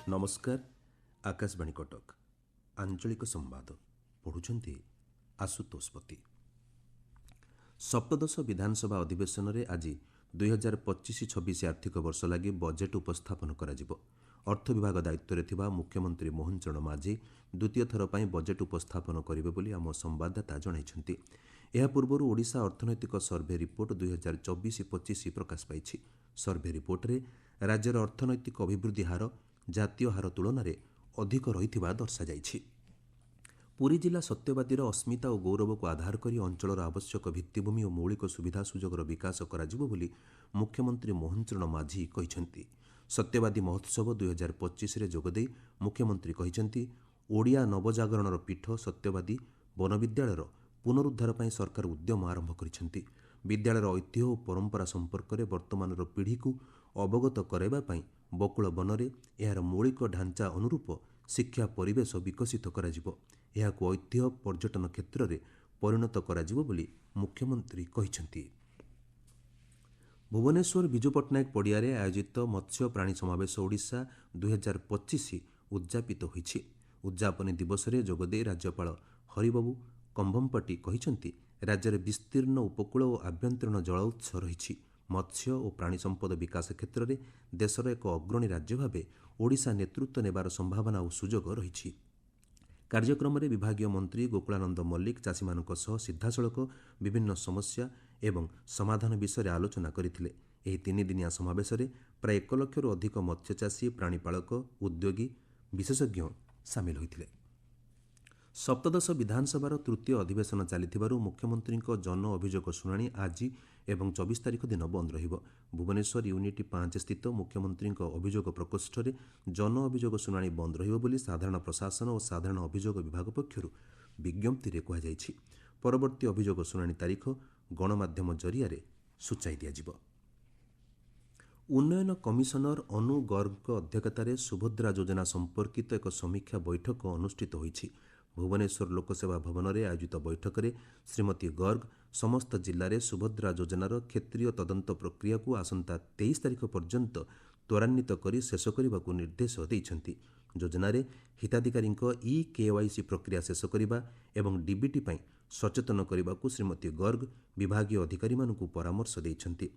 नमस्कार आकाशवाणी कटक आंचलिक संवाद पढ़ुछंती आशुतोष पति। सप्तदश विधानसभा अधिवेशन में आज 2025-26 आर्थिक वर्ष लगी बजेट उपस्थापन कराजिबो। अर्थ विभाग दायित्व थिबा मुख्यमंत्री मोहन चरण माझी द्वितीय थर पर बजेट उपस्थापन करेंगे बोली आम संवाददाता जनइछंती। यह पूर्व ओडिशा अर्थनैतिक सर्वे रिपोर्ट 2024-25 प्रकाश पाई। सर्वे रिपोर्ट रे राज्यर अर्थनैतिक अभिवृद्धि हार जातीय हार तुलन में अधिक रही दर्शाଯାଇଛି। पुरी जिला सत्यवादीर अस्मिता और गौरव को आधार कर अंचल आवश्यक भित्तिभूमि और मौलिक सुविधा सुजोगर विकास कराजिबो बोली मुख्यमंत्री मोहन चरण माझी कहिसेंती। सत्यवादी महोत्सव 2025 रे जोगदेई मुख्यमंत्री कहिसेंती ओडिया नवजागरणर पीठ सत्यवादी वनविद्यालयर पुनरुद्धार पर सरकार उद्यम आरंभ करिसेंती। विद्यालयर ऐतिह्य और परंपरा संपर्क में वर्तमानर पीढ़ी को अवगत कराइबा पई बकुल बनरे यार मौलिक ढांचा अनुरूप शिक्षा परिवेश विकसित कराजिबो। एहाकु ऐतिह्य पर्यटन क्षेत्र में परिणत कराजिबो बोली मुख्यमंत्री कहिसेंती। भुवनेश्वर विजु पट्टनायक पड़ियारे आयोजित मत्स्य प्राणी समावेश ओडिशा 2025 उद्यापित होईछि। उद्यापनी दिवस में जोगदे राज्यपाल हरिबाबू कंभमपट्टी कहिसेंती राज्य में विस्तीर्ण उपकूल और आभ्यंतरीण जल उत्स रही। मत्स्य और प्राणी संपद विकास क्षेत्र में देशर एक अग्रणी राज्य भाव ओडिशा नेतृत्व नेबार संभावना और सुजोग रही। कार्यक्रम में विभागीय मंत्री गोकुलानंद मल्लिक चाषी मानक सह सीधासलख विभिन्न समस्या एवं समाधान विषय आलोचना करथिले। एही 3 दिनिया समावेश में प्राय 1 लक्षरू अधिक मत्स्यचाषी प्राणीपालक उद्योगी विशेषज्ञ सामिल होइथिले। सप्तदश विधानसभार तृतीय अधिवेशन चली मुख्यमंत्री जन अभियोग शुणाणी आज एवं 24 तारिख दिन बंद रहिबो। भुवनेश्वर यूनिट 5 स्थित मुख्यमंत्री अभियोग प्रकोष्ठ में जन अभियोग शुणाणी बंद रहिबो बोली साधारण प्रशासन और साधारण अभियोग विभाग पक्षरु विज्ञप्ति रे कहा जायछि। परवर्ती अभियोग शुणाणी तारीख गणमाध्यम जरिया सूचाई दियाजिबो। उन्नयन कमिशनर अनु गर्ग अध्यक्षतार सुभद्रा योजना संपर्कित एक समीक्षा बैठक अनुष्ठित होईछि। भुवनेश्वर लोकसेवा भवन में आयोजित बैठक में श्रीमती गर्ग समस्त जिले में सुभद्रा योजनार क्षेत्रीय तदंत प्रक्रिया को आसंता 23 तारिख पर्यंत त्वरान्वित कर शेष करने को निर्देश देइछंती। योजना रे हिताधिकारी ई-केवाईसी प्रक्रिया शेष करने एवं डीबीटी पई सचेतन करने को श्रीमती गर्ग विभागीय अधिकारी मानकु परामर्श देइछंती।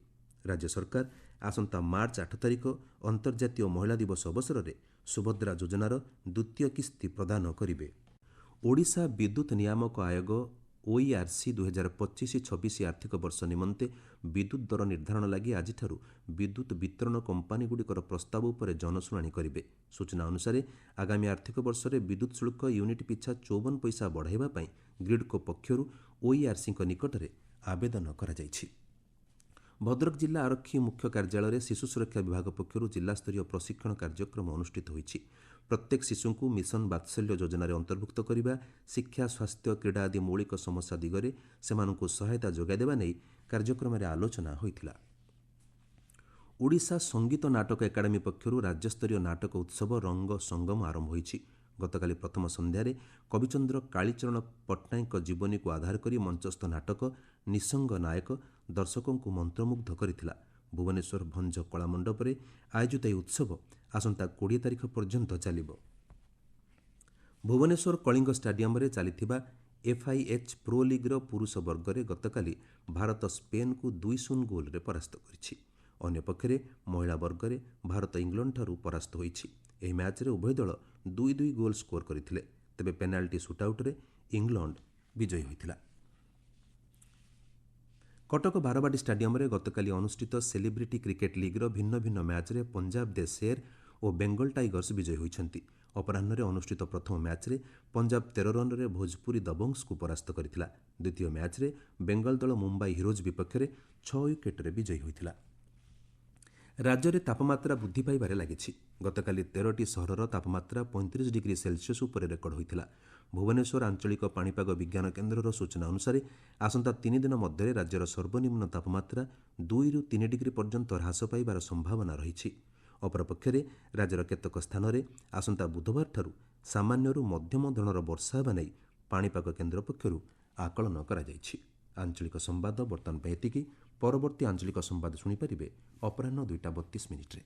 राज्य सरकार आसंता मार्च 8 तारिख अंतर्जातीय महिला दिवस अवसर में सुभद्रा योजनार द्वितीय किस्ती प्रदान करिवे। ओडिशा विद्युत नियामक आयोग ओईआरसी 2025-26 आर्थिक वर्ष निमंते विद्युत दर निर्धारण लगी आज विद्युत वितरण कंपानी गुड़िकर प्रस्ताव उपर जनशुणाणी करेंगे। सूचना अनुसार आगामी आर्थिक वर्ष में विद्युत शुल्क यूनिट पिछा 54 पैसा बढ़ाइबा पई ग्रिडको पक्षरु ओईआरसी निकट में आवेदन करा जायछि। भद्रक जिला आरक्षी मुख्य कार्यालय शिशु सुरक्षा विभाग पक्षरु जिलास्तरीय प्रशिक्षण कार्यक्रम अनुष्ठित होईछि। प्रत्येक शिशु को मिशन वात्सल्य योजना अंतर्भुक्त करने, शिक्षा स्वास्थ्य क्रीड़ा आदि मौलिक समस्या दिगरे सेमानंकु सहायता जोगाई देबा नै कार्यक्रम में आलोचना होइथिला। ओडिशा संगीत नाटक एकाडेमी पक्षरु राज्यस्तरीय नाटक उत्सव रंग संगम आरंभ होईछि। गतकाली प्रथम संध्यारे कविचंद्र कालीचरण पट्टनायक जीवनी को आधार करी मंचस्थ नाटक निसंग नायक दर्शकों को मंत्रमुग्ध करिथिला। भुवनेश्वर भंज कला मंडप में आयोजित यह उत्सव आसंता 20 तारिख पर्यंत चलिबो। भुवनेश्वर कलिंग स्टाडियम रे चलीथिबा एफआईएच प्रो लीग्र पुरुष वर्ग में गतकाली भारत स्पेन को 2-0 गोल रे परास्त करिछि। अन्य पक्षरे महिला वर्ग में भारत इंग्लैंड ठारू परास्त होईछि। एही मैच रे उभय दल 2-2 गोल स्कोर करथिले, तेबे पेनाल्टी सुटआउट रे इंग्लैंड विजयी होइथिला। कटक बारवाटी स्टाडियम रे गतकाली अनुष्ठित सेलिब्रिटी क्रिकेट लीग्र भिन्न भिन्न मैच रे पंजाब दे शेर और बेंगल टाइगर्स विजयी होइछंती। अपराह्न रे अनुष्ठित प्रथम मैच रे पंजाब 13 रन रे भोजपुरी दबंग्स को परास्त करथिला। द्वितीय मैच रे बेंगल दल मुंबई हिरोज विपक्ष में 6 विकेट रे विजयी होइथिला। राज्य में तापमात्रा वृद्धि पाइबारे लागिछि। गतकाली 13टी सहरर तापमात्रा 35 डिग्री सेल्सियस उपर रेकर्ड होइथिला। भुवनेश्वर आंचलिक पाणीपाग विज्ञान केन्द्रर सूचना अनुसार आसंता 3 दिन मध्य राज्यर सर्वनिम्न तापमात्रा 2-3 डिग्री पर्यंत ह्रास पाइबार संभावना रही। अपरपक्षे राज्यर केतक स्थान में आसंता बुधवार ठारू सामान्यरू मध्यम धरणर वर्षा हेबा नै पाणीपाग केन्द्र पक्षरु आकलन करा जायछि। आंचलिक संवाद बर्तमान पे एतिकी। परवर्ती आंचलिक संवाद शुणिपारे अपराह्न 2:32 मिनिट्रे।